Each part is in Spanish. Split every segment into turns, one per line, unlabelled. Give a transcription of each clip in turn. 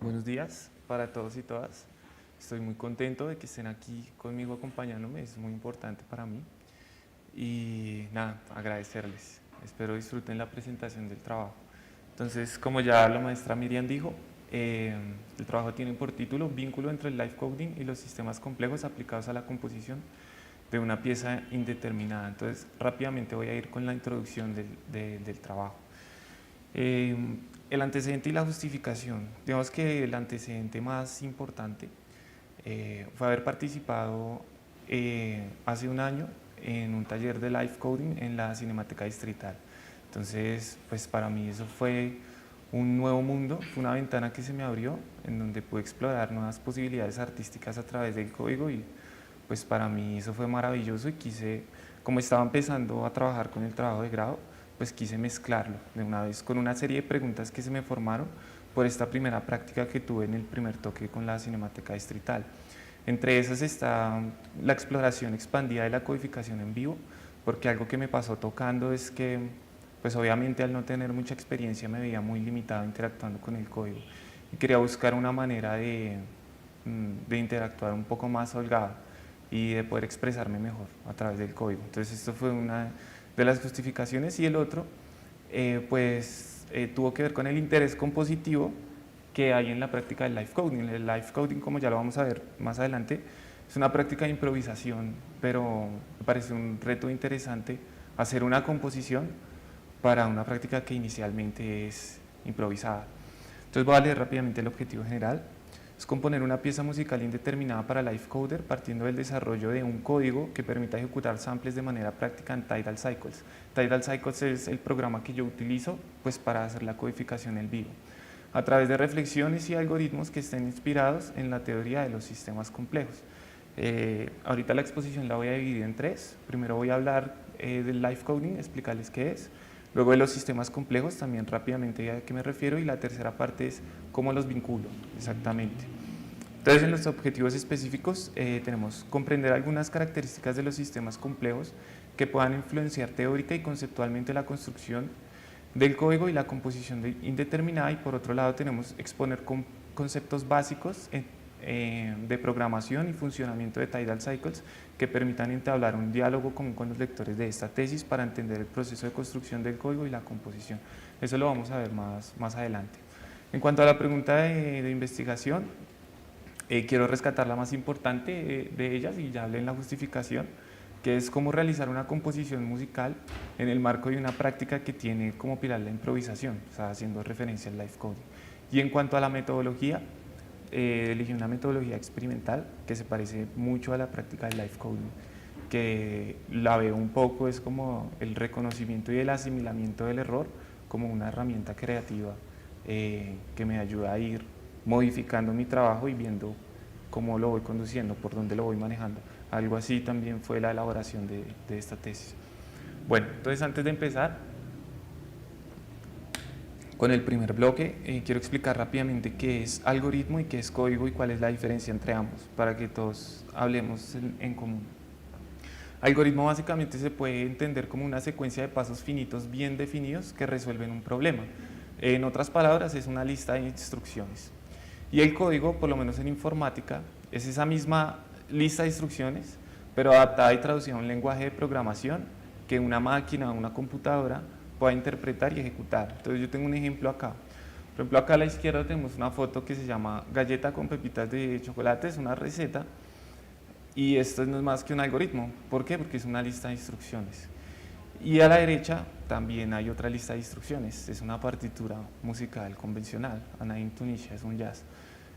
Buenos días para todos y todas. Estoy muy contento de que estén aquí conmigo acompañándome, es muy importante para mí. Y nada, agradecerles. Espero disfruten la presentación del trabajo. Entonces, como ya la maestra Miriam dijo, el trabajo tiene por título Vínculo entre el live coding y los sistemas complejos aplicados a la composición de una pieza indeterminada. Entonces, rápidamente voy a ir con la introducción del trabajo. Eh, el antecedente y la justificación. Digamos que el antecedente más importante fue haber participado hace un año en un taller de live coding en la Cinemateca Distrital. Entonces, pues para mí eso fue un nuevo mundo, fue una ventana que se me abrió en donde pude explorar nuevas posibilidades artísticas a través del código y pues para mí eso fue maravilloso y quise, como estaba empezando a trabajar con el trabajo de grado, pues quise mezclarlo de una vez con una serie de preguntas que se me formaron por esta primera práctica que tuve en el primer toque con la Cinemateca Distrital. Entre esas está la exploración expandida de la codificación en vivo, porque algo que me pasó tocando es que, pues obviamente al no tener mucha experiencia me veía muy limitado interactuando con el código y quería buscar una manera de interactuar un poco más holgada y de poder expresarme mejor a través del código. Entonces esto fue una de las justificaciones y el otro tuvo que ver con el interés compositivo que hay en la práctica del live coding. El live coding, como ya lo vamos a ver más adelante, es una práctica de improvisación, pero me parece un reto interesante hacer una composición para una práctica que inicialmente es improvisada. Entonces voy a leer rápidamente el objetivo general. Es componer una pieza musical indeterminada para Livecoder partiendo del desarrollo de un código que permita ejecutar samples de manera práctica en Tidal Cycles. Tidal Cycles es el programa que yo utilizo pues, para hacer la codificación en vivo, a través de reflexiones y algoritmos que estén inspirados en la teoría de los sistemas complejos. Ahorita la exposición la voy a dividir en tres. Primero voy a hablar del live coding, explicarles qué es. Luego de los sistemas complejos, también rápidamente a qué me refiero. Y la tercera parte es cómo los vinculo exactamente. Entonces, en los objetivos específicos tenemos comprender algunas características de los sistemas complejos que puedan influenciar teórica y conceptualmente la construcción del código y la composición indeterminada, y por otro lado tenemos exponer conceptos básicos de programación y funcionamiento de Tidal Cycles que permitan entablar un diálogo común con los lectores de esta tesis para entender el proceso de construcción del código y la composición. Eso lo vamos a ver más adelante. En cuanto a la pregunta de investigación, quiero rescatar la más importante de ellas y ya hablé en la justificación, que es cómo realizar una composición musical en el marco de una práctica que tiene como pilar la improvisación, o sea, haciendo referencia al live coding. Y en cuanto a la metodología, elegí una metodología experimental que se parece mucho a la práctica del live coding, que la veo un poco, es como el reconocimiento y el asimilamiento del error como una herramienta creativa que me ayuda a ir modificando mi trabajo y viendo cómo lo voy conduciendo, por dónde lo voy manejando. Algo así también fue la elaboración de esta tesis. Bueno, entonces antes de empezar con el primer bloque, quiero explicar rápidamente qué es algoritmo y qué es código y cuál es la diferencia entre ambos, para que todos hablemos en común. Algoritmo básicamente se puede entender como una secuencia de pasos finitos bien definidos que resuelven un problema. En otras palabras, es una lista de instrucciones. Y el código, por lo menos en informática, es esa misma lista de instrucciones, pero adaptada y traducida a un lenguaje de programación que una máquina o una computadora pueda interpretar y ejecutar. Entonces yo tengo un ejemplo acá. Por ejemplo, acá a la izquierda tenemos una foto que se llama galleta con pepitas de chocolate, es una receta, y esto no es más que un algoritmo. ¿Por qué? Porque es una lista de instrucciones. Y a la derecha también hay otra lista de instrucciones, es una partitura musical convencional, Anaïm Tunisia, es un jazz.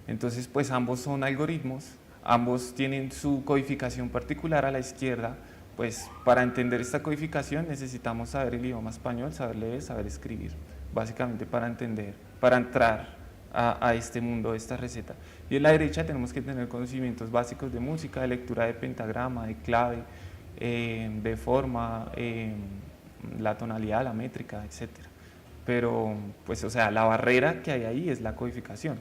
Entonces, pues ambos son algoritmos, ambos tienen su codificación particular. A la izquierda, pues para entender esta codificación necesitamos saber el idioma español, saber leer, saber escribir, básicamente para entender, para entrar a este mundo, a esta receta. Y en la derecha tenemos que tener conocimientos básicos de música, de lectura de pentagrama, de clave, de forma, la tonalidad, la métrica, etc. Pero, pues, o sea, la barrera que hay ahí es la codificación.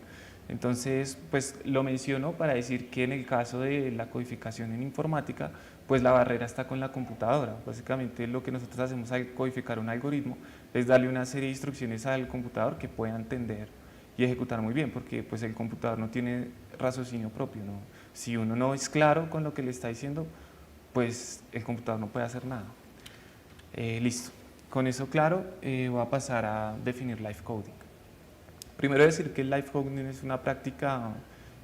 Entonces, pues lo menciono para decir que en el caso de la codificación en informática, pues la barrera está con la computadora. Básicamente lo que nosotros hacemos al codificar un algoritmo es darle una serie de instrucciones al computador que pueda entender y ejecutar muy bien, porque pues el computador no tiene raciocinio propio, ¿no? Si uno no es claro con lo que le está diciendo, pues el computador no puede hacer nada. Listo. Con eso claro, voy a pasar a definir live coding. Primero decir que el live coding es una práctica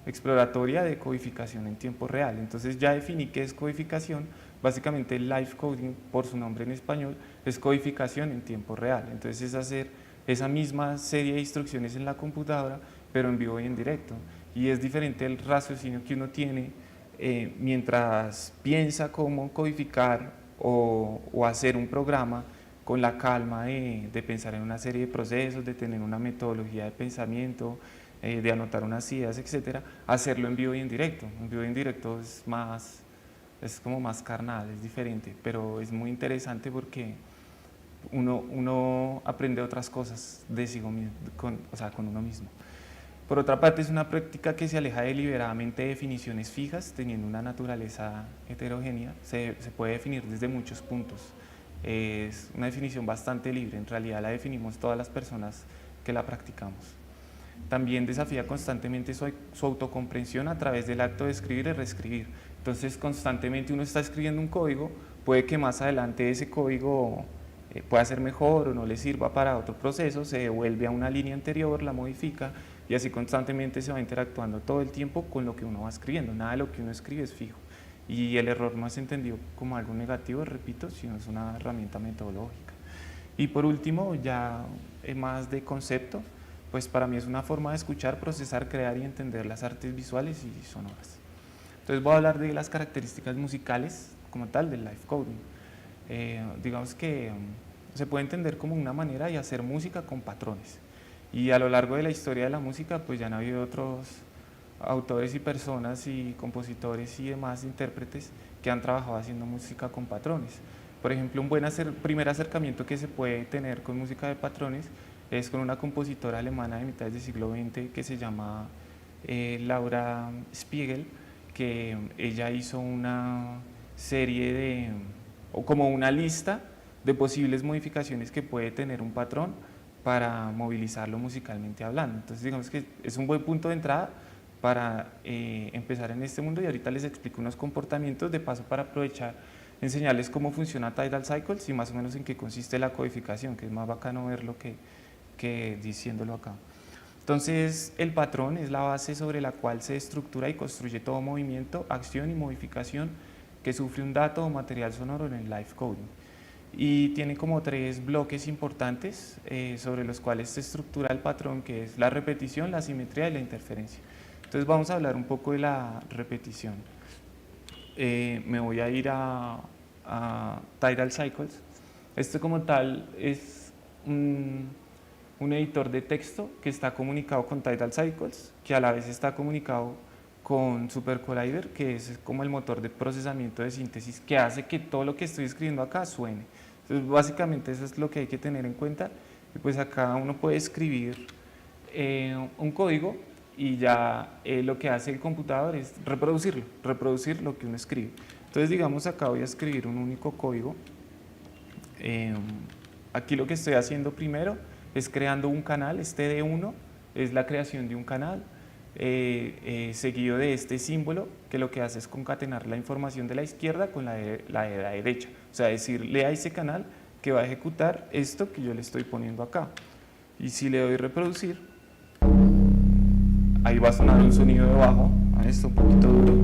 exploratoria de codificación en tiempo real. Entonces ya definí qué es codificación. Básicamente el live coding, por su nombre en español, es codificación en tiempo real. Entonces es hacer esa misma serie de instrucciones en la computadora, pero en vivo y en directo. Y es diferente el raciocinio que uno tiene mientras piensa cómo codificar o hacer un programa, con la calma de pensar en una serie de procesos, de tener una metodología de pensamiento, de anotar unas ideas, etcétera, hacerlo en vivo y en directo. En vivo y en directo es como más carnal, es diferente, pero es muy interesante porque uno aprende otras cosas de sí mismo, o sea, con uno mismo. Por otra parte, es una práctica que se aleja deliberadamente de definiciones fijas, teniendo una naturaleza heterogénea. Se puede definir desde muchos puntos. Es una definición bastante libre, en realidad la definimos todas las personas que la practicamos. También desafía constantemente su autocomprensión a través del acto de escribir y reescribir. Entonces, constantemente uno está escribiendo un código, puede que más adelante ese código pueda ser mejor o no le sirva para otro proceso, se devuelve a una línea anterior, la modifica y así constantemente se va interactuando todo el tiempo con lo que uno va escribiendo. Nada de lo que uno escribe es fijo. Y el error no es entendido como algo negativo, repito, sino es una herramienta metodológica. Y por último, ya más de concepto, pues para mí es una forma de escuchar, procesar, crear y entender las artes visuales y sonoras. Entonces voy a hablar de las características musicales como tal del live coding. Digamos que se puede entender como una manera de hacer música con patrones. Y a lo largo de la historia de la música, pues ya han habido otros autores y personas y compositores y demás intérpretes que han trabajado haciendo música con patrones. Por ejemplo, un buen primer acercamiento que se puede tener con música de patrones es con una compositora alemana de mitad del siglo XX que se llama Laura Spiegel, que ella hizo una serie o como una lista de posibles modificaciones que puede tener un patrón para movilizarlo musicalmente hablando. Entonces digamos que es un buen punto de entrada para empezar en este mundo y ahorita les explico unos comportamientos de paso para aprovechar, enseñarles cómo funciona Tidal Cycles y más o menos en qué consiste la codificación, que es más bacano verlo que diciéndolo acá. Entonces el patrón es la base sobre la cual se estructura y construye todo movimiento, acción y modificación que sufre un dato o material sonoro en el live coding. Y tiene como tres bloques importantes sobre los cuales se estructura el patrón, que es la repetición, la simetría y la interferencia. Entonces vamos a hablar un poco de la repetición. Me voy a ir a Tidal Cycles. Esto como tal es un editor de texto que está comunicado con Tidal Cycles, que a la vez está comunicado con SuperCollider, que es como el motor de procesamiento de síntesis que hace que todo lo que estoy escribiendo acá suene. Entonces básicamente eso es lo que hay que tener en cuenta. Y pues acá uno puede escribir un código y ya lo que hace el computador es reproducir lo que uno escribe. Entonces digamos acá voy a escribir un único código. Aquí lo que estoy haciendo primero es creando un canal. Este D1 es la creación de un canal seguido de este símbolo que lo que hace es concatenar la información de la izquierda con la de la derecha, o sea, decirle a ese canal que va a ejecutar esto que yo le estoy poniendo acá. Y si le doy reproducir, ahí va a sonar un sonido de bajo. Esto un poquito duro,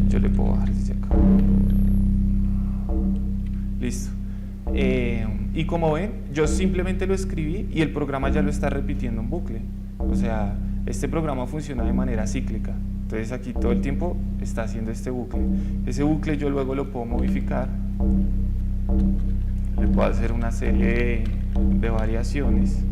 yo le puedo bajar desde acá. Listo. Y como ven, yo simplemente lo escribí y el programa ya lo está repitiendo en bucle. O sea, este programa funciona de manera cíclica. Entonces aquí todo el tiempo está haciendo este bucle. Ese bucle yo luego lo puedo modificar. Le puedo hacer una serie de variaciones.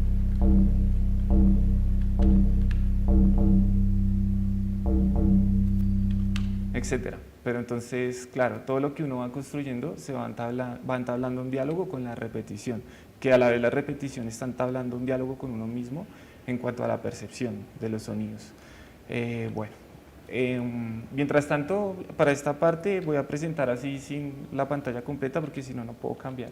Etcétera. Pero entonces, claro, todo lo que uno va construyendo se va entablando un diálogo con la repetición, que a la vez la repetición está entablando un diálogo con uno mismo en cuanto a la percepción de los sonidos. Mientras tanto, para esta parte voy a presentar así sin la pantalla completa porque si no, no puedo cambiar.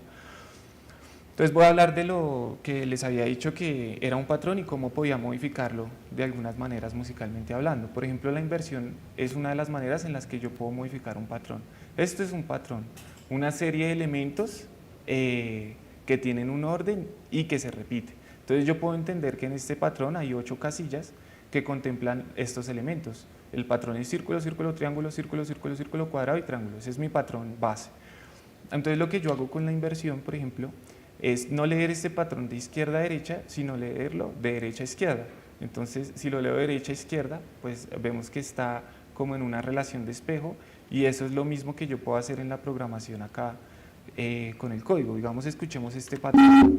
Entonces voy a hablar de lo que les había dicho que era un patrón y cómo podía modificarlo de algunas maneras musicalmente hablando. Por ejemplo, la inversión es una de las maneras en las que yo puedo modificar un patrón. Esto es un patrón, una serie de elementos que tienen un orden y que se repite. Entonces yo puedo entender que en este patrón hay 8 casillas que contemplan estos elementos. El patrón es círculo, círculo, triángulo, círculo, círculo, círculo, cuadrado y triángulo. Ese es mi patrón base. Entonces lo que yo hago con la inversión, por ejemplo, es no leer este patrón de izquierda a derecha, sino leerlo de derecha a izquierda. Entonces, si lo leo de derecha a izquierda, pues vemos que está como en una relación de espejo, y eso es lo mismo que yo puedo hacer en la programación acá con el código. Digamos, escuchemos este patrón.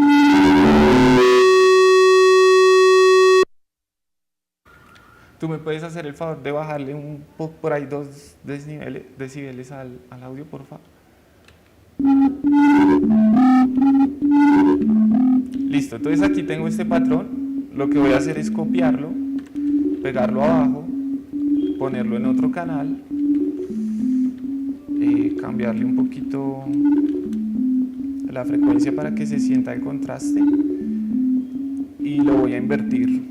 ¿Tú me puedes hacer el favor de bajarle un poco por ahí 2 decibeles al audio, por favor? Listo, entonces aquí tengo este patrón. Lo que voy a hacer es copiarlo, pegarlo abajo, ponerlo en otro canal, cambiarle un poquito la frecuencia para que se sienta el contraste, y lo voy a invertir.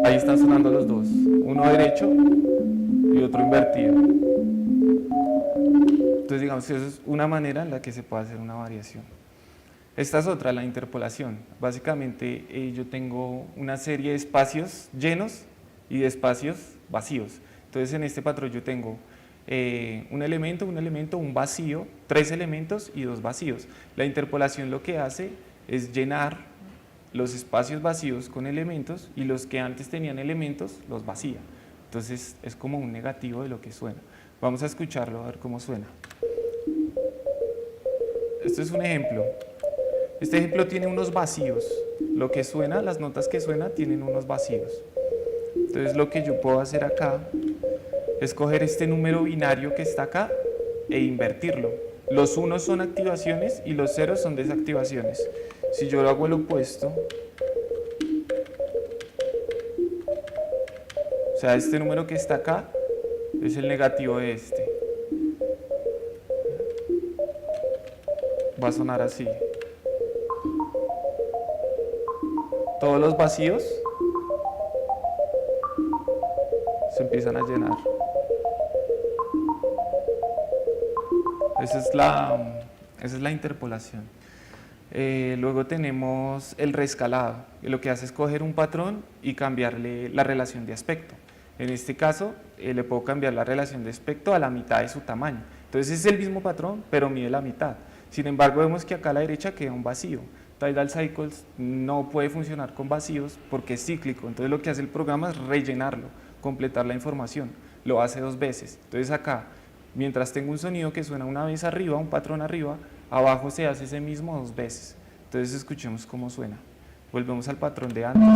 Ahí están sonando los dos, uno derecho y otro invertido. Entonces, digamos que eso es una manera en la que se puede hacer una variación. Esta es otra, la interpolación. Básicamente yo tengo una serie de espacios llenos y de espacios vacíos. Entonces en este patrón yo tengo un elemento, un vacío, 3 elementos y 2 vacíos. La interpolación lo que hace es llenar los espacios vacíos con elementos, y los que antes tenían elementos los vacía. Entonces es como un negativo de lo que suena. Vamos a escucharlo a ver cómo suena. Esto es un ejemplo. Este ejemplo tiene unos vacíos. Lo que suena, las notas que suena tienen unos vacíos. Entonces lo que yo puedo hacer acá es coger este número binario que está acá e invertirlo. Los unos son activaciones y los ceros son desactivaciones. Si yo lo hago el opuesto, o sea, este número que está acá es el negativo de este. Va a sonar así. Todos los vacíos se empiezan a llenar. Esa es la interpolación. Luego tenemos el reescalado, que lo que hace es coger un patrón y cambiarle la relación de aspecto. En este caso, le puedo cambiar la relación de aspecto a la mitad de su tamaño. Entonces es el mismo patrón, pero mide la mitad. Sin embargo, vemos que acá a la derecha queda un vacío. Tidal Cycles no puede funcionar con vacíos porque es cíclico. Entonces lo que hace el programa es rellenarlo, completar la información. Lo hace 2 veces. Entonces acá, mientras tengo un sonido que suena una vez arriba, un patrón arriba, abajo se hace ese mismo 2 veces. Entonces escuchemos cómo suena. Volvemos al patrón de antes.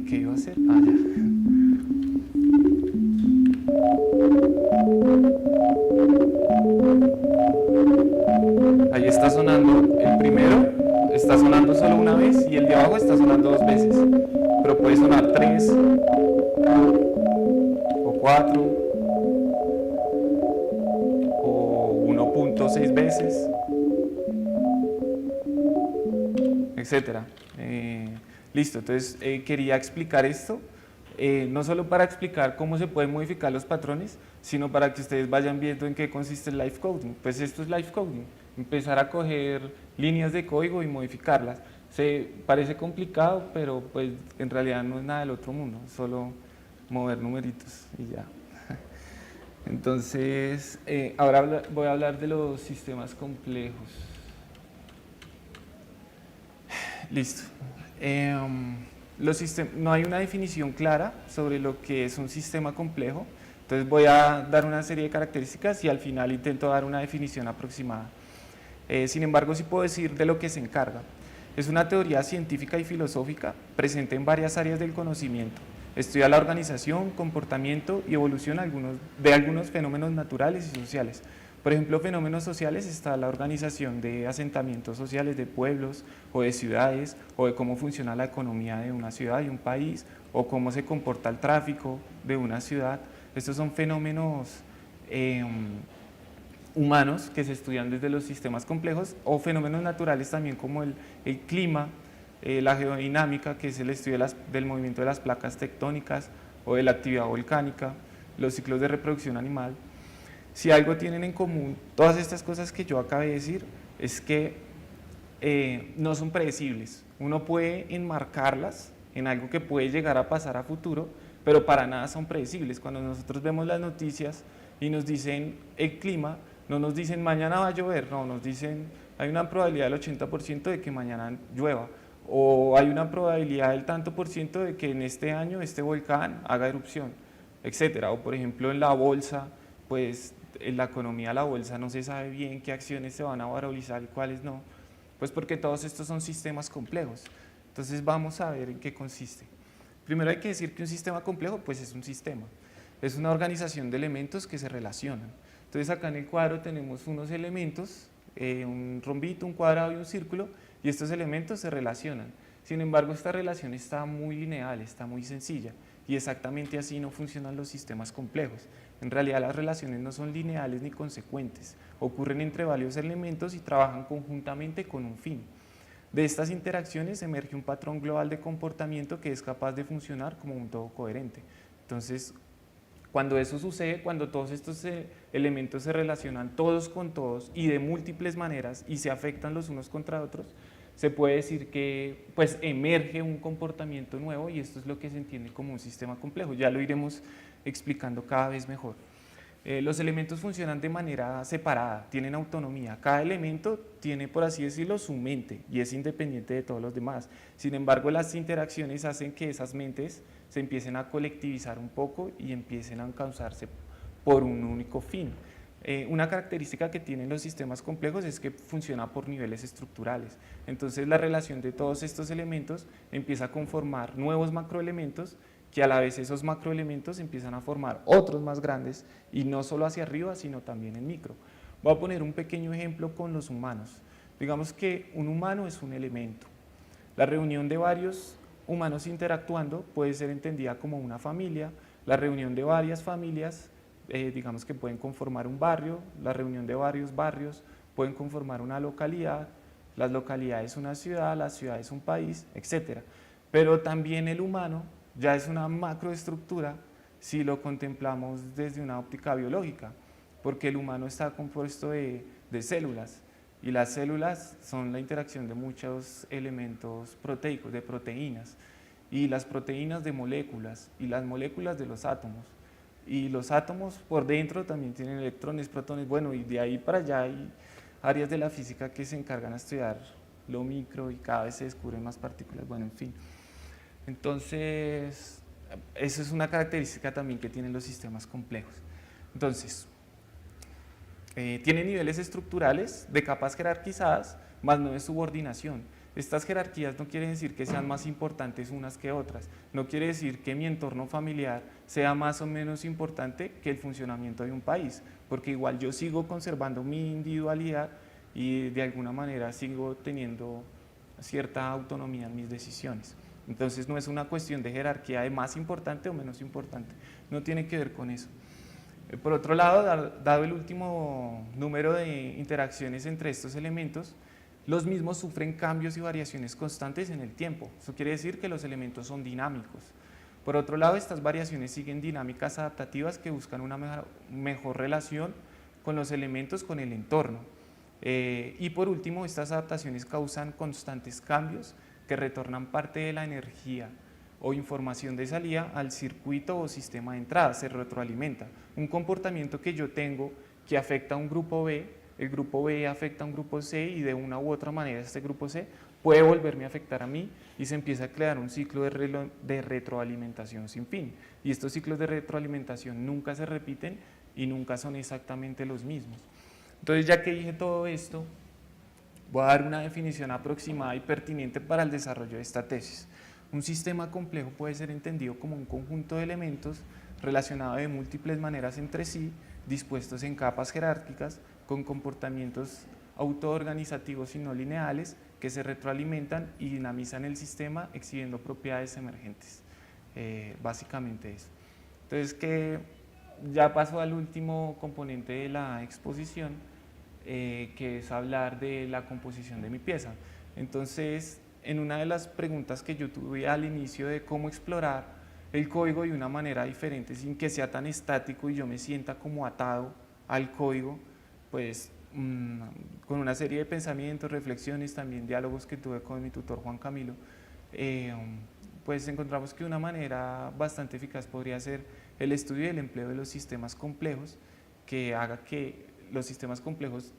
¿Qué iba a hacer? Ah, ya. Ahí está sonando el primero, está sonando solo una vez, y el de abajo está sonando 2 veces, pero puede sonar 3 o 4 o 1.6 veces, etcétera. Listo, entonces quería explicar esto, no solo para explicar cómo se pueden modificar los patrones, sino para que ustedes vayan viendo en qué consiste el live coding. Pues esto es live coding, empezar a coger líneas de código y modificarlas. Parece complicado, pero pues en realidad no es nada del otro mundo, solo mover numeritos y ya. Entonces, ahora voy a hablar de los sistemas complejos. Listo. No hay una definición clara sobre lo que es un sistema complejo, entonces voy a dar una serie de características y al final intento dar una definición aproximada. Sin embargo, sí puedo decir de lo que se encarga. Es una teoría científica y filosófica presente en varias áreas del conocimiento. Estudia la organización, comportamiento y evolución de algunos fenómenos naturales y sociales. Por ejemplo, fenómenos sociales está la organización de asentamientos sociales de pueblos o de ciudades, o de cómo funciona la economía de una ciudad y un país, o cómo se comporta el tráfico de una ciudad. Estos son fenómenos humanos que se estudian desde los sistemas complejos, o fenómenos naturales también como el clima, la geodinámica, que es el estudio del movimiento de las placas tectónicas o de la actividad volcánica, los ciclos de reproducción animal. Si algo tienen en común todas estas cosas que yo acabé de decir, es que no son predecibles. Uno puede enmarcarlas en algo que puede llegar a pasar a futuro, pero para nada son predecibles. Cuando nosotros vemos las noticias y nos dicen el clima, no nos dicen mañana va a llover, no, nos dicen hay una probabilidad del 80% de que mañana llueva, o hay una probabilidad del tanto por ciento de que en este año este volcán haga erupción, etcétera. O por ejemplo en la bolsa, pues en la economía de la bolsa no se sabe bien qué acciones se van a valorizar y cuáles no, pues porque todos estos son sistemas complejos. Entonces vamos a ver en qué consiste. Primero hay que decir que un sistema complejo pues es un sistema, es una organización de elementos que se relacionan. Entonces acá en el cuadro tenemos unos elementos, un rombito, un cuadrado y un círculo, y estos elementos se relacionan. Sin embargo, esta relación está muy lineal, está muy sencilla, y exactamente así no funcionan los sistemas complejos. En realidad las relaciones no son lineales ni consecuentes, ocurren entre varios elementos y trabajan conjuntamente con un fin. De estas interacciones emerge un patrón global de comportamiento que es capaz de funcionar como un todo coherente. Entonces, cuando eso sucede, cuando todos estos elementos se relacionan todos con todos y de múltiples maneras y se afectan los unos contra otros, se puede decir que pues, emerge un comportamiento nuevo, y esto es lo que se entiende como un sistema complejo. Ya lo iremos explicando cada vez mejor. Los elementos funcionan de manera separada, tienen autonomía. Cada elemento tiene, por así decirlo, su mente y es independiente de todos los demás. Sin embargo, las interacciones hacen que esas mentes se empiecen a colectivizar un poco y empiecen a causarse por un único fin. Una característica que tienen los sistemas complejos es que funciona por niveles estructurales. Entonces la relación de todos estos elementos empieza a conformar nuevos macroelementos, que a la vez esos macroelementos empiezan a formar otros más grandes, y no solo hacia arriba, sino también en micro. Voy a poner un pequeño ejemplo con los humanos. Digamos que un humano es un elemento. La reunión de varios humanos interactuando puede ser entendida como una familia. La reunión de varias familias, digamos que pueden conformar un barrio. La reunión de varios barrios pueden conformar una localidad. Las localidades una ciudad, la ciudad es un país, etc. Pero también el humano ya es una macroestructura si lo contemplamos desde una óptica biológica, porque el humano está compuesto de células, y las células son la interacción de muchos elementos proteicos, de proteínas, y las proteínas de moléculas, y las moléculas de los átomos, y los átomos por dentro también tienen electrones, protones, bueno, y de ahí para allá hay áreas de la física que se encargan a estudiar lo micro, y cada vez se descubren más partículas, bueno, en fin. Entonces, eso es una característica también que tienen los sistemas complejos. Entonces, tiene niveles estructurales de capas jerarquizadas, más no de subordinación. Estas jerarquías no quieren decir que sean más importantes unas que otras, no quiere decir que mi entorno familiar sea más o menos importante que el funcionamiento de un país, porque igual yo sigo conservando mi individualidad y de alguna manera sigo teniendo cierta autonomía en mis decisiones. Entonces no es una cuestión de jerarquía de más importante o menos importante, no tiene que ver con eso. Por otro lado, dado el último número de interacciones entre estos elementos, los mismos sufren cambios y variaciones constantes en el tiempo. Eso quiere decir que los elementos son dinámicos. Por otro lado, estas variaciones siguen dinámicas adaptativas que buscan una mejor relación con los elementos, con el entorno. Y por último, estas adaptaciones causan constantes cambios que retornan parte de la energía o información de salida al circuito o sistema de entrada, se retroalimenta. Un comportamiento que yo tengo que afecta a un grupo B, el grupo B afecta a un grupo C, y de una u otra manera este grupo C puede volverme a afectar a mí, y se empieza a crear un ciclo de retroalimentación sin fin. Y estos ciclos de retroalimentación nunca se repiten y nunca son exactamente los mismos. Entonces, ya que dije todo esto, Voy a dar una definición aproximada y pertinente para el desarrollo de esta tesis. Un sistema complejo puede ser entendido como un conjunto de elementos relacionados de múltiples maneras entre sí, dispuestos en capas jerárquicas, con comportamientos autoorganizativos y no lineales que se retroalimentan y dinamizan el sistema exhibiendo propiedades emergentes. Básicamente eso. Entonces, que ya paso al último componente de la exposición, que es hablar de la composición de mi pieza. Entonces, en una de las preguntas que yo tuve al inicio de cómo explorar el código de una manera diferente sin que sea tan estático y yo me sienta como atado al código, pues con una serie de pensamientos, reflexiones, también diálogos que tuve con mi tutor Juan Camilo, pues encontramos que una manera bastante eficaz podría ser el estudio y el empleo de los sistemas complejos, que haga que los sistemas complejos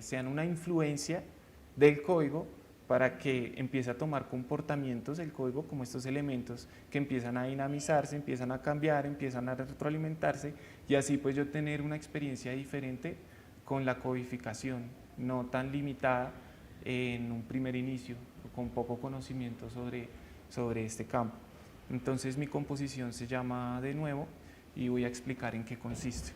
sean una influencia del código para que empiece a tomar comportamientos el código como estos elementos que empiezan a dinamizarse, empiezan a cambiar, empiezan a retroalimentarse y así pues yo tener una experiencia diferente con la codificación, no tan limitada en un primer inicio, con poco conocimiento sobre este campo. Entonces mi composición se llama De Nuevo y voy a explicar en qué consiste.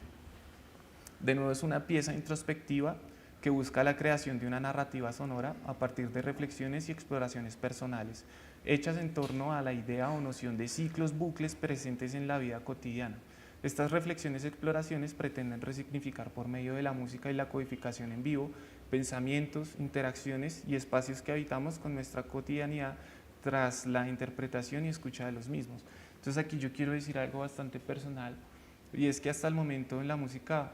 De Nuevo es una pieza introspectiva que busca la creación de una narrativa sonora a partir de reflexiones y exploraciones personales, hechas en torno a la idea o noción de ciclos, bucles presentes en la vida cotidiana. Estas reflexiones y exploraciones pretenden resignificar por medio de la música y la codificación en vivo pensamientos, interacciones y espacios que habitamos con nuestra cotidianidad tras la interpretación y escucha de los mismos. Entonces aquí yo quiero decir algo bastante personal y es que hasta el momento en la música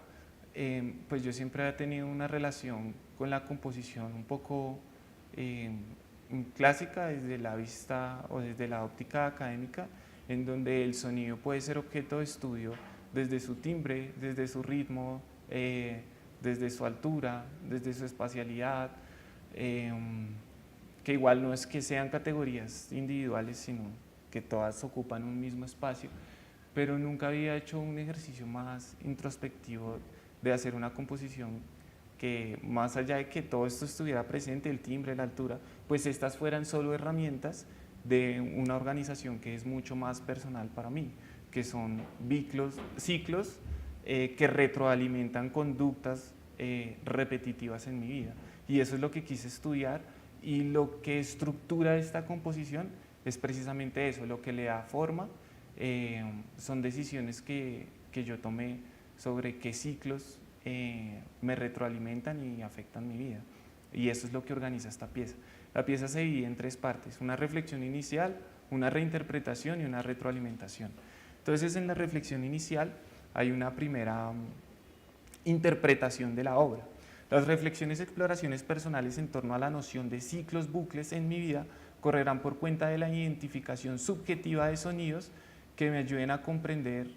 pues yo siempre he tenido una relación con la composición un poco clásica desde la vista o desde la óptica académica, en donde el sonido puede ser objeto de estudio desde su timbre, desde su ritmo, desde su altura, desde su espacialidad, que igual no es que sean categorías individuales, sino que todas ocupan un mismo espacio, pero nunca había hecho un ejercicio más introspectivo de hacer una composición que más allá de que todo esto estuviera presente, el timbre, la altura, pues estas fueran solo herramientas de una organización que es mucho más personal para mí, que son ciclos que retroalimentan conductas repetitivas en mi vida. Y eso es lo que quise estudiar y lo que estructura esta composición es precisamente eso, lo que le da forma son decisiones que yo tomé sobre qué ciclos me retroalimentan y afectan mi vida. Y eso es lo que organiza esta pieza. La pieza se divide en tres partes, una reflexión inicial, una reinterpretación y una retroalimentación. Entonces en la reflexión inicial hay una primera interpretación de la obra. Las reflexiones y exploraciones personales en torno a la noción de ciclos, bucles en mi vida correrán por cuenta de la identificación subjetiva de sonidos que me ayuden a comprender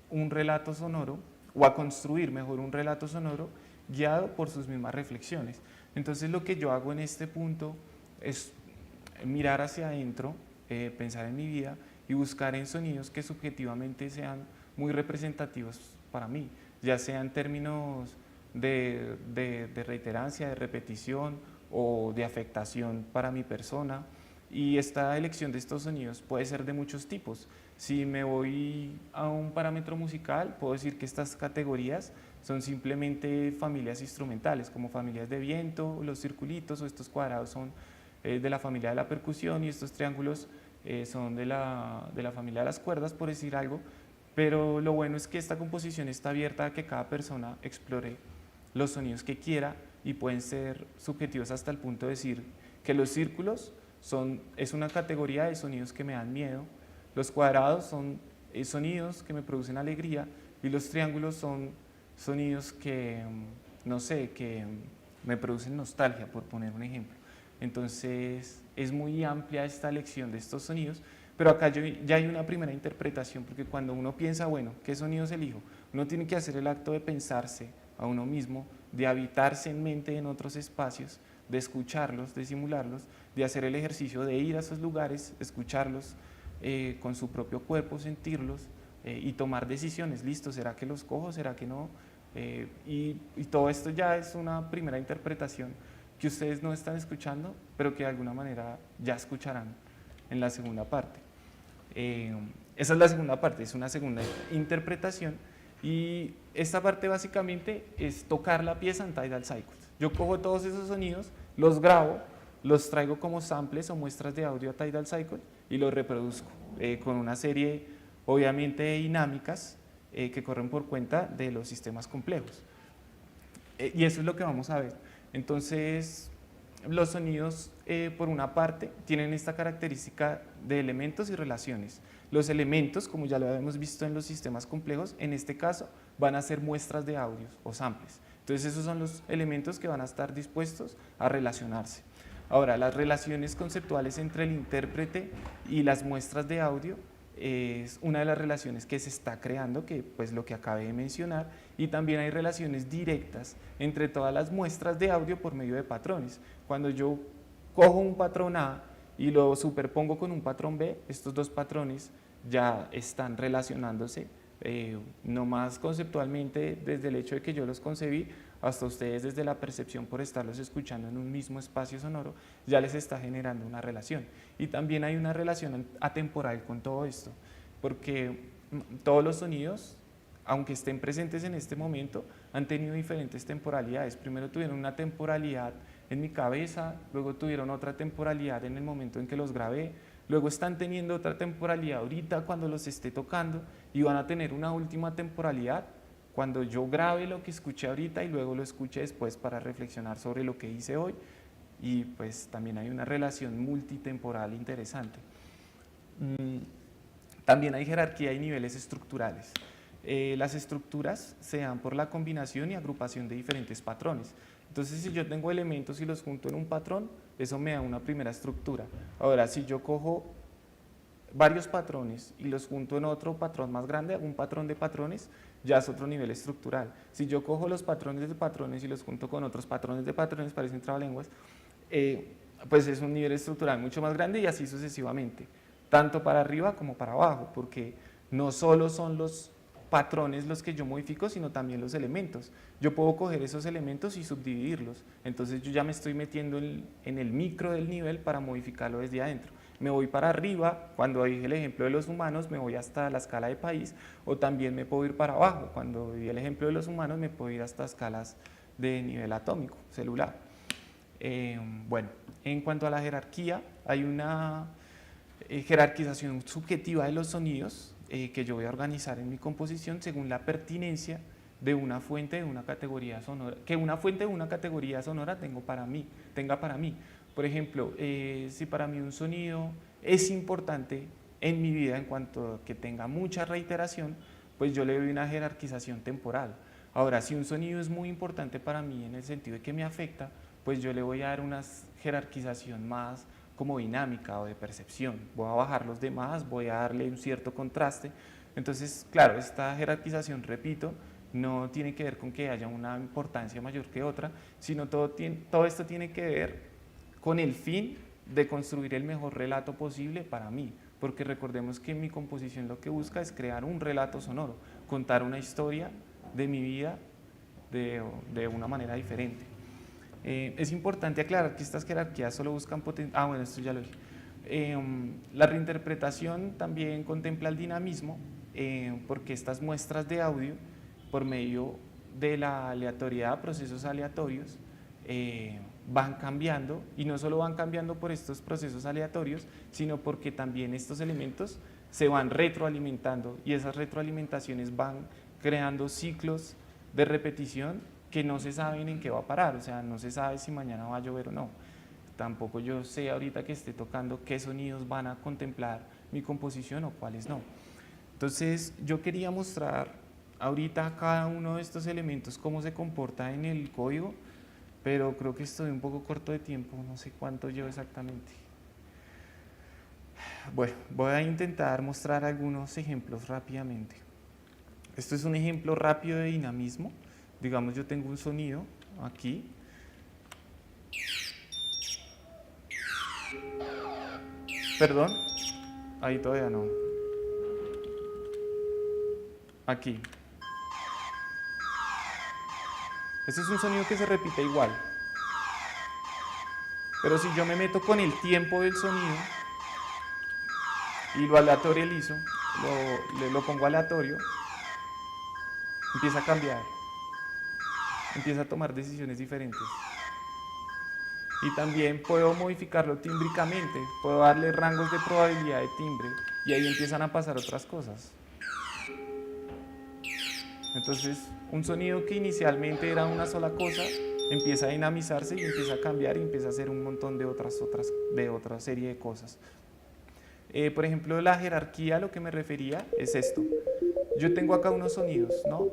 un relato sonoro o a construir mejor un relato sonoro guiado por sus mismas reflexiones. Entonces lo que yo hago en este punto es mirar hacia adentro, pensar en mi vida y buscar en sonidos que subjetivamente sean muy representativos para mí, ya sea en términos de reiterancia, de repetición o de afectación para mi persona. Y esta elección de estos sonidos puede ser de muchos tipos. Si me voy a un parámetro musical, puedo decir que estas categorías son simplemente familias instrumentales, como familias de viento, los circulitos o estos cuadrados son de la familia de la percusión y estos triángulos son de la familia de las cuerdas, por decir algo. Pero lo bueno es que esta composición está abierta a que cada persona explore los sonidos que quiera y pueden ser subjetivos hasta el punto de decir que los círculos es una categoría de sonidos que me dan miedo, los cuadrados son sonidos que me producen alegría y los triángulos son sonidos que, no sé, que me producen nostalgia, por poner un ejemplo. Entonces es muy amplia esta elección de estos sonidos, pero acá ya hay una primera interpretación, porque cuando uno piensa, bueno, ¿qué sonidos elijo? Uno tiene que hacer el acto de pensarse a uno mismo, de habitarse en mente en otros espacios, de escucharlos, de simularlos, de hacer el ejercicio de ir a esos lugares, escucharlos con su propio cuerpo, sentirlos y tomar decisiones. Listo, ¿será que los cojo? ¿Será que no? Y todo esto ya es una primera interpretación, que ustedes no están escuchando, pero que de alguna manera ya escucharán en la segunda parte. Esa es la segunda parte, es una segunda interpretación, y esta parte básicamente es tocar la pieza en Tidal Cycles. Yo cojo todos esos sonidos, los grabo, los traigo como samples o muestras de audio a Tidal Cycle y los reproduzco con una serie obviamente de dinámicas que corren por cuenta de los sistemas complejos. Y eso es lo que vamos a ver. Entonces, los sonidos, por una parte, tienen esta característica de elementos y relaciones. Los elementos, como ya lo habíamos visto en los sistemas complejos, en este caso van a ser muestras de audios o samples. Entonces, esos son los elementos que van a estar dispuestos a relacionarse. Ahora, las relaciones conceptuales entre el intérprete y las muestras de audio es una de las relaciones que se está creando, que pues lo que acabé de mencionar, y también hay relaciones directas entre todas las muestras de audio por medio de patrones. Cuando yo cojo un patrón A y lo superpongo con un patrón B, estos dos patrones ya están relacionándose, no más conceptualmente desde el hecho de que yo los concebí, hasta ustedes desde la percepción por estarlos escuchando en un mismo espacio sonoro, ya les está generando una relación. Y también hay una relación atemporal con todo esto, porque todos los sonidos, aunque estén presentes en este momento, han tenido diferentes temporalidades. Primero tuvieron una temporalidad en mi cabeza, luego tuvieron otra temporalidad en el momento en que los grabé, luego están teniendo otra temporalidad ahorita cuando los esté tocando, y van a tener una última temporalidad cuando yo grabe lo que escuché ahorita y luego lo escuche después para reflexionar sobre lo que hice hoy. Y pues también hay una relación multitemporal interesante. También hay jerarquía y niveles estructurales. Las estructuras se dan por la combinación y agrupación de diferentes patrones. Entonces, si yo tengo elementos y los junto en un patrón, eso me da una primera estructura. Ahora, si yo cojo varios patrones y los junto en otro patrón más grande, hago un patrón de patrones, ya es otro nivel estructural. Si yo cojo los patrones de patrones y los junto con otros patrones de patrones, parecen trabalenguas, pues es un nivel estructural mucho más grande, y así sucesivamente, tanto para arriba como para abajo, porque no solo son los patrones los que yo modifico, sino también los elementos. Yo puedo coger esos elementos y subdividirlos, entonces yo ya me estoy metiendo en el micro del nivel para modificarlo desde adentro. Me voy para arriba, cuando dije el ejemplo de los humanos, me voy hasta la escala de país, o también me puedo ir para abajo, cuando di el ejemplo de los humanos, me puedo ir hasta escalas de nivel atómico, celular. Bueno, en cuanto a la jerarquía, hay una jerarquización subjetiva de los sonidos que yo voy a organizar en mi composición según la pertinencia de una fuente de una categoría sonora, que una fuente de una categoría sonora tenga para mí. Por ejemplo, si para mí un sonido es importante en mi vida en cuanto a que tenga mucha reiteración, pues yo le doy una jerarquización temporal. Ahora, si un sonido es muy importante para mí en el sentido de que me afecta, pues yo le voy a dar una jerarquización más como dinámica o de percepción. Voy a bajar los demás, voy a darle un cierto contraste. Entonces, claro, esta jerarquización, repito, no tiene que ver con que haya una importancia mayor que otra, sino todo esto tiene que ver con el fin de construir el mejor relato posible para mí, porque recordemos que mi composición lo que busca es crear un relato sonoro, contar una historia de mi vida de una manera diferente. Es importante aclarar que estas jerarquías solo buscan potenciar. Bueno, esto ya lo dije. La reinterpretación también contempla el dinamismo, porque estas muestras de audio, por medio de la aleatoriedad, procesos aleatorios, van cambiando, y no solo van cambiando por estos procesos aleatorios, sino porque también estos elementos se van retroalimentando, y esas retroalimentaciones van creando ciclos de repetición que no se saben en qué va a parar. O sea, no se sabe si mañana va a llover o no. Tampoco yo sé ahorita que esté tocando qué sonidos van a contemplar mi composición o cuáles no. Entonces, yo quería mostrar ahorita cada uno de estos elementos cómo se comporta en el código, pero creo que estoy un poco corto de tiempo, no sé cuánto llevo exactamente. Bueno, voy a intentar mostrar algunos ejemplos rápidamente. Esto es un ejemplo rápido de dinamismo. Digamos, yo tengo un sonido aquí. Perdón, ahí todavía no. Aquí. Este es un sonido que se repite igual. Pero si yo me meto con el tiempo del sonido y lo aleatorializo, lo pongo aleatorio, empieza a cambiar, empieza a tomar decisiones diferentes. Y también puedo modificarlo tímbricamente, puedo darle rangos de probabilidad de timbre y ahí empiezan a pasar otras cosas. Entonces, un sonido que inicialmente era una sola cosa empieza a dinamizarse y empieza a cambiar y empieza a hacer un montón de otra serie de cosas. Por ejemplo, la jerarquía, a lo que me refería es esto. Yo tengo acá unos sonidos, ¿no?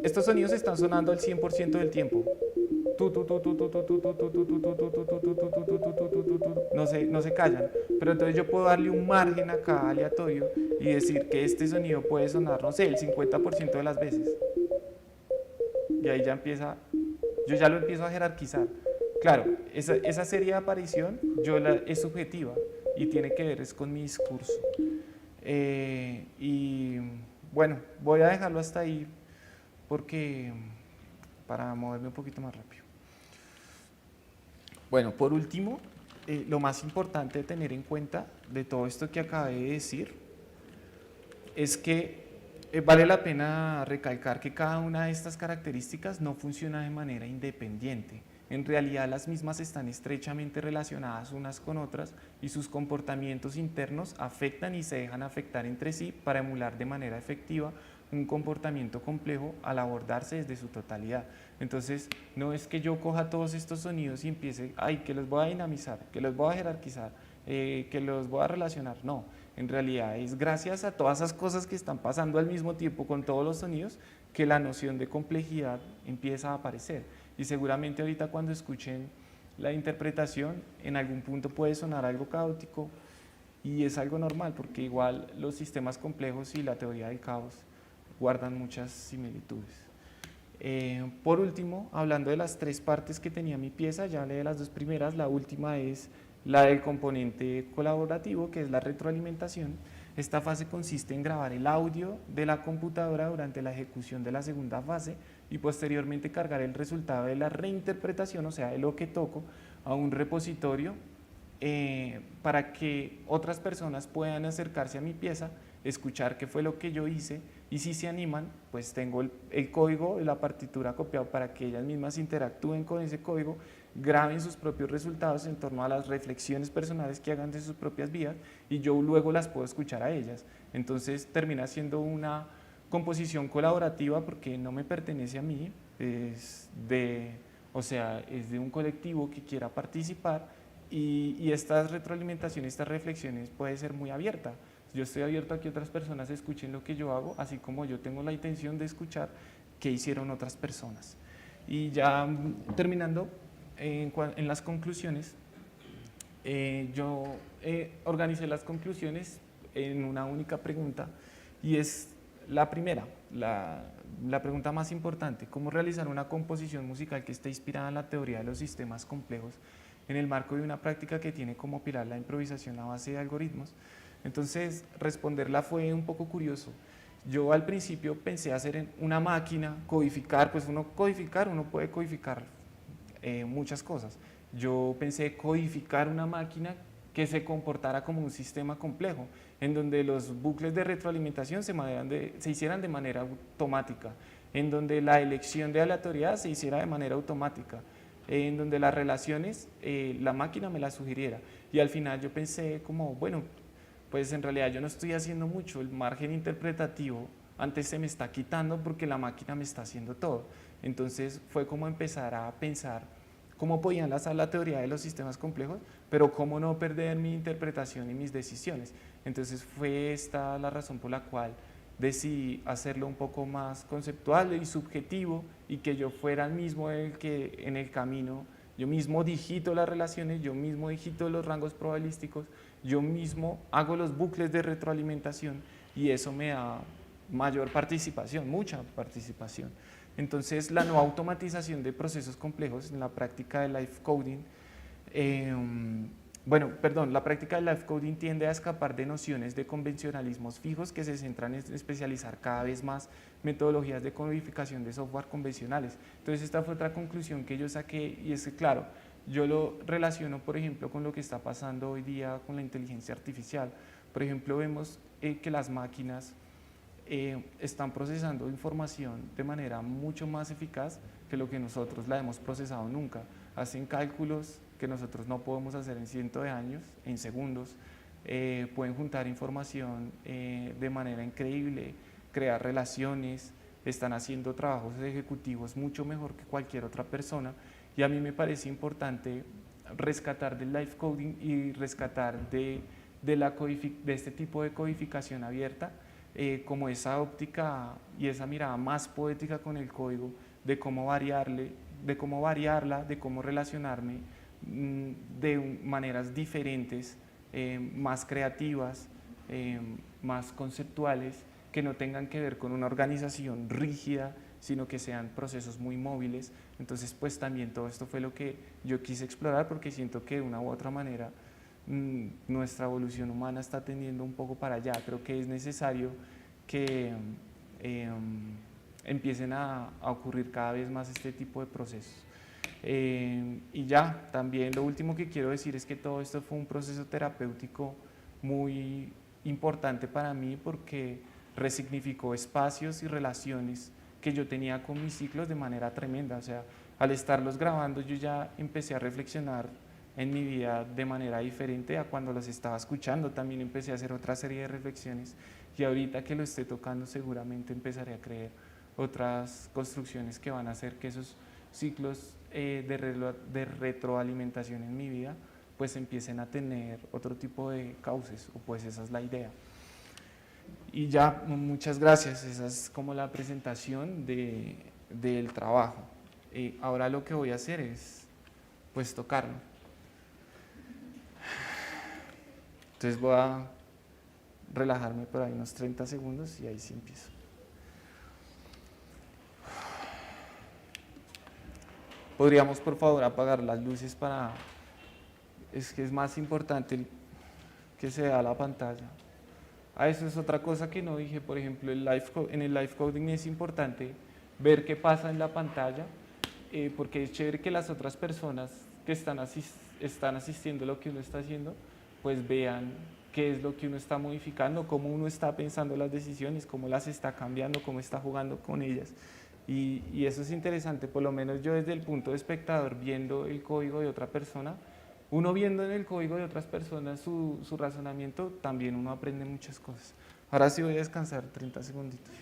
Estos sonidos están sonando al 100% del tiempo. No se callan, pero entonces yo puedo darle un margen acá aleatorio y decir que este sonido puede sonar, no sé, el 50% de las veces. Y ahí ya empieza, yo ya lo empiezo a jerarquizar. Claro, esa serie de aparición es subjetiva y tiene que ver es con mi discurso. Y bueno, voy a dejarlo hasta ahí porque para moverme un poquito más rápido. Bueno, por último, lo más importante de tener en cuenta de todo esto que acabé de decir es que vale la pena recalcar que cada una de estas características no funciona de manera independiente. En realidad las mismas están estrechamente relacionadas unas con otras y sus comportamientos internos afectan y se dejan afectar entre sí para emular de manera efectiva un comportamiento complejo al abordarse desde su totalidad. Entonces, no es que yo coja todos estos sonidos y empiece, ay, que los voy a dinamizar, que los voy a jerarquizar, que los voy a relacionar. No, en realidad es gracias a todas esas cosas que están pasando al mismo tiempo con todos los sonidos que la noción de complejidad empieza a aparecer. Y seguramente ahorita cuando escuchen la interpretación, en algún punto puede sonar algo caótico y es algo normal porque igual los sistemas complejos y la teoría del caos guardan muchas similitudes. Por último, hablando de las tres partes que tenía mi pieza, ya hablé de las dos primeras, la última es la del componente colaborativo, que es la retroalimentación. Esta fase consiste en grabar el audio de la computadora durante la ejecución de la segunda fase y posteriormente cargar el resultado de la reinterpretación, o sea, de lo que toco, a un repositorio para que otras personas puedan acercarse a mi pieza, escuchar qué fue lo que yo hice y si se animan, pues tengo el código de la partitura copiado para que ellas mismas interactúen con ese código, graben sus propios resultados en torno a las reflexiones personales que hagan de sus propias vidas y yo luego las puedo escuchar a ellas. Entonces termina siendo una composición colaborativa porque no me pertenece a mí, es de un colectivo que quiera participar y esta retroalimentación, estas reflexiones puede ser muy abierta. Yo estoy abierto a que otras personas escuchen lo que yo hago, así como yo tengo la intención de escuchar qué hicieron otras personas. Y ya terminando, en las conclusiones, yo organicé las conclusiones en una única pregunta y es la primera, la pregunta más importante: ¿cómo realizar una composición musical que esté inspirada en la teoría de los sistemas complejos en el marco de una práctica que tiene como pilar la improvisación a base de algoritmos? Entonces, responderla fue un poco curioso. Yo al principio pensé hacer en una máquina, codificar, pues uno puede codificar muchas cosas. Yo pensé codificar una máquina que se comportara como un sistema complejo, en donde los bucles de retroalimentación se hicieran de manera automática, en donde la elección de aleatoriedad se hiciera de manera automática, en donde las relaciones la máquina me las sugiriera. Y al final yo pensé como, bueno, pues en realidad yo no estoy haciendo mucho, el margen interpretativo antes se me está quitando porque la máquina me está haciendo todo. Entonces fue como empezar a pensar cómo podía enlazar la teoría de los sistemas complejos, pero cómo no perder mi interpretación y mis decisiones. Entonces fue esta la razón por la cual decidí hacerlo un poco más conceptual y subjetivo y que yo fuera el mismo el que en el camino, yo mismo digito las relaciones, yo mismo digito los rangos probabilísticos, yo mismo hago los bucles de retroalimentación y eso me da mayor participación, mucha participación. Entonces, la no automatización de procesos complejos en la práctica de live coding, la práctica del live coding tiende a escapar de nociones de convencionalismos fijos que se centran en especializar cada vez más metodologías de codificación de software convencionales. Entonces, esta fue otra conclusión que yo saqué y es que, claro, Yo lo relaciono, por ejemplo, con lo que está pasando hoy día con la inteligencia artificial. Por ejemplo, vemos que las máquinas están procesando información de manera mucho más eficaz que lo que nosotros la hemos procesado nunca. Hacen cálculos que nosotros no podemos hacer en cientos de años, en segundos. Pueden juntar información de manera increíble, crear relaciones, están haciendo trabajos ejecutivos mucho mejor que cualquier otra persona. Y a mí me parece importante rescatar del life coding y rescatar de este tipo de codificación abierta, como esa óptica y esa mirada más poética con el código, de cómo variarle, de cómo variarla, de cómo relacionarme de maneras diferentes, más creativas, más conceptuales, que no tengan que ver con una organización rígida, sino que sean procesos muy móviles. Entonces, pues también todo esto fue lo que yo quise explorar, porque siento que de una u otra manera nuestra evolución humana está tendiendo un poco para allá. Creo que es necesario que empiecen a ocurrir cada vez más este tipo de procesos. Y ya, también lo último que quiero decir es que todo esto fue un proceso terapéutico muy importante para mí, porque resignificó espacios y relaciones que yo tenía con mis ciclos de manera tremenda. O sea, al estarlos grabando yo ya empecé a reflexionar en mi vida de manera diferente a cuando los estaba escuchando. También empecé a hacer otra serie de reflexiones, y ahorita que lo esté tocando seguramente empezaré a creer otras construcciones que van a hacer que esos ciclos de retroalimentación en mi vida pues empiecen a tener otro tipo de cauces, o pues esa es la idea. Y ya, muchas gracias, esa es como la presentación del trabajo. Ahora lo que voy a hacer es pues tocarlo. Entonces voy a relajarme por ahí unos 30 segundos y ahí sí empiezo. ¿Podríamos por favor apagar las luces para... Es que es más importante que se vea la pantalla? Eso es otra cosa que no dije. Por ejemplo, en el live coding es importante ver qué pasa en la pantalla, porque es chévere que las otras personas que están asistiendo a lo que uno está haciendo, pues vean qué es lo que uno está modificando, cómo uno está pensando las decisiones, cómo las está cambiando, cómo está jugando con ellas. Y eso es interesante, por lo menos yo desde el punto de espectador, viendo el código de otra persona, uno viendo en el código de otras personas su razonamiento, también uno aprende muchas cosas. Ahora sí voy a descansar 30 segunditos.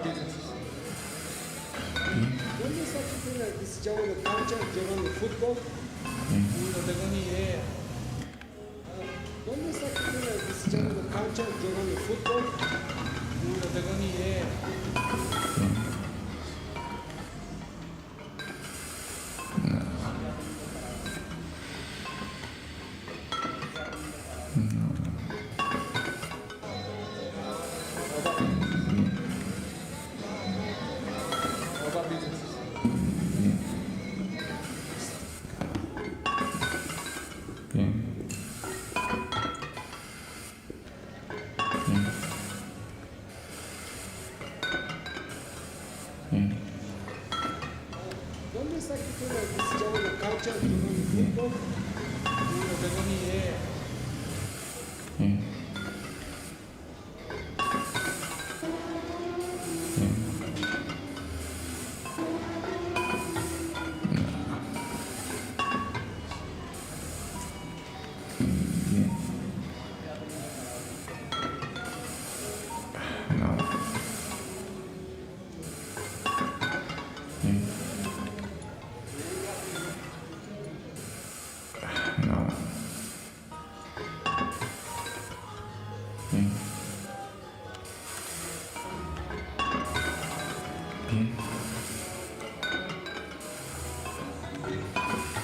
¿Dónde está tu prima que se llama la cancha llevando fútbol?
No tengo ni idea.
¿Dónde está tu prima que se llama la cancha llevando fútbol?
No tengo ni idea.
¿Dónde está tu prima que se llama la cancha llevando fútbol?
No tengo ni idea.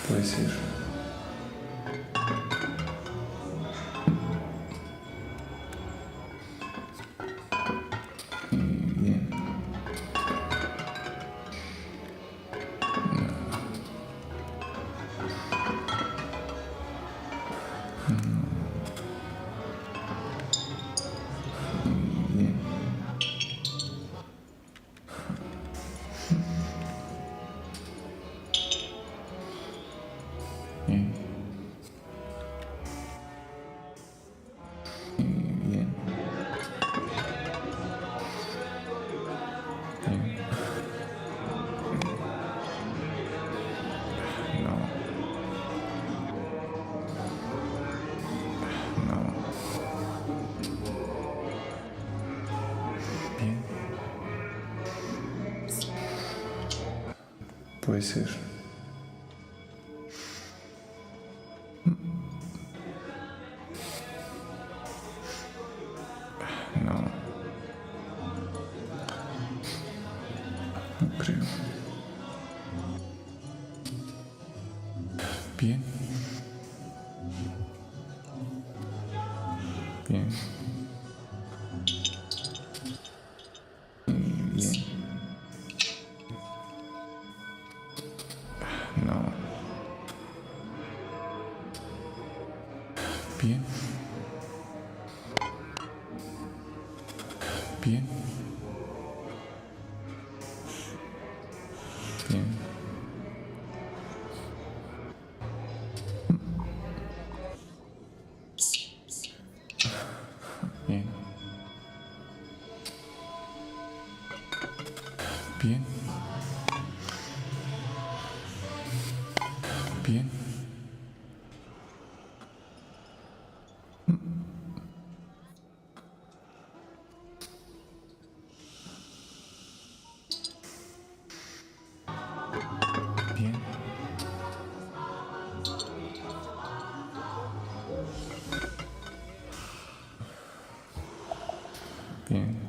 Puede ser. Bien. Bien. Bien. Bien. No. No. Bien. Puede ser. No. No creo. Bien. Bien. Bien. No. Bien. Bien. Bien. Bien. Bien. Bien. Bien. Bien.